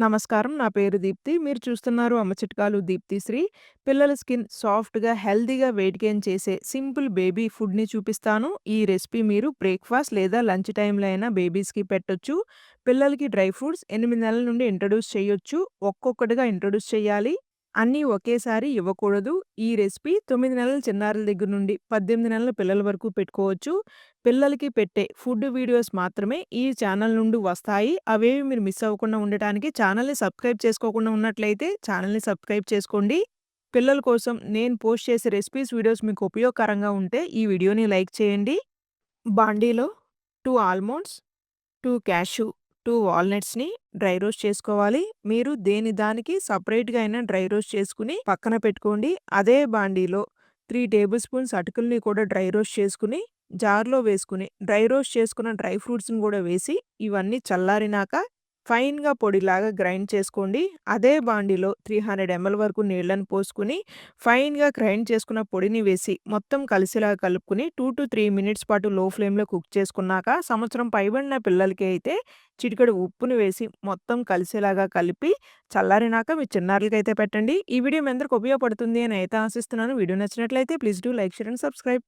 నమస్కారం. నా పేరు దీప్తి. మీరు చూస్తున్నారు అమ్మ చిట్కాలు దీప్తిశ్రీ. పిల్లల స్కిన్ సాఫ్ట్‌గా, హెల్తీగా వెయిట్ గెయిన్ చేసే సింపుల్ బేబీ ఫుడ్‌ని చూపిస్తాను. ఈ రెసిపీ మీరు బ్రేక్‌ఫాస్ట్ లేదా లంచ్ టైమ్‌లో అయినా బేబీస్‌కి పెట్టొచ్చు. పిల్లలకి డ్రై ఫ్రూట్స్ 8 నెలల నుండి ఇంట్రొడ్యూస్ చేయొచ్చు. ఒక్కొక్కటిగా ఇంట్రొడ్యూస్ చేయాలి. అన్నీ ఒకేసారి ఇవ్వకూడదు. ఈ రెసిపీ 9 నెలల చిన్నారుల దగ్గర నుండి 18 నెలల పిల్లల వరకు పెట్టుకోవచ్చు. పిల్లలకి పెట్టే ఫుడ్ వీడియోస్ మాత్రమే ఈ ఛానల్ నుండి వస్తాయి. అవేవి మీరు మిస్ అవ్వకుండా ఉండటానికి ఛానల్‌ని సబ్స్క్రైబ్ చేసుకోకుండా ఉన్నట్లయితే ఛానల్‌ని సబ్స్క్రైబ్ చేసుకోండి. పిల్లల కోసం నేను పోస్ట్ చేసే రెసిపీస్ వీడియోస్ మీకు ఉపయోగకరంగా ఉంటే ఈ వీడియోని లైక్ చేయండి. బాండీలో 2 ఆల్మండ్స్, 2 క్యాష్యూ, 2 వాల్‌నట్స్‌ని డ్రై రోస్ట్ చేసుకోవాలి. మీరు దేని దానికి సెపరేట్‌గా అయినా డ్రై రోస్ట్ చేసుకొని పక్కన పెట్టుకోండి. అదే బాండీలో 3 టేబుల్ స్పూన్స్ అటుకుల్ని కూడా డ్రై రోస్ట్ చేసుకొని జార్‌లో వేసుకొని డ్రై రోస్ట్ చేసుకున్న డ్రై ఫ్రూట్స్‌ని కూడా వేసి ఇవన్నీ చల్లారినాక ఫైన్‌గా పొడిలాగా గ్రైండ్ చేసుకోండి. అదే బాండీలో 300 ఎంఎల్ వరకు నీళ్లను పోసుకొని ఫైన్‌గా గ్రైండ్ చేసుకున్న పొడిని వేసి మొత్తం కలిసేలాగా కలుపుకొని 2-3 మినిట్స్ పాటు లో ఫ్లేమ్‌లో కుక్ చేసుకున్నాక సంవత్సరం పైబడిన పిల్లలకి అయితే చిటికెడు ఉప్పుని వేసి మొత్తం కలిసేలాగా కలిపి చల్లారినాక మీ చిన్నారులకైతే పెట్టండి. ఈ వీడియో మీ అందరికి ఉపయోగపడుతుంది అని అయితే ఆశిస్తున్నాను. వీడియో నచ్చినట్లయితే please do like, share and subscribe.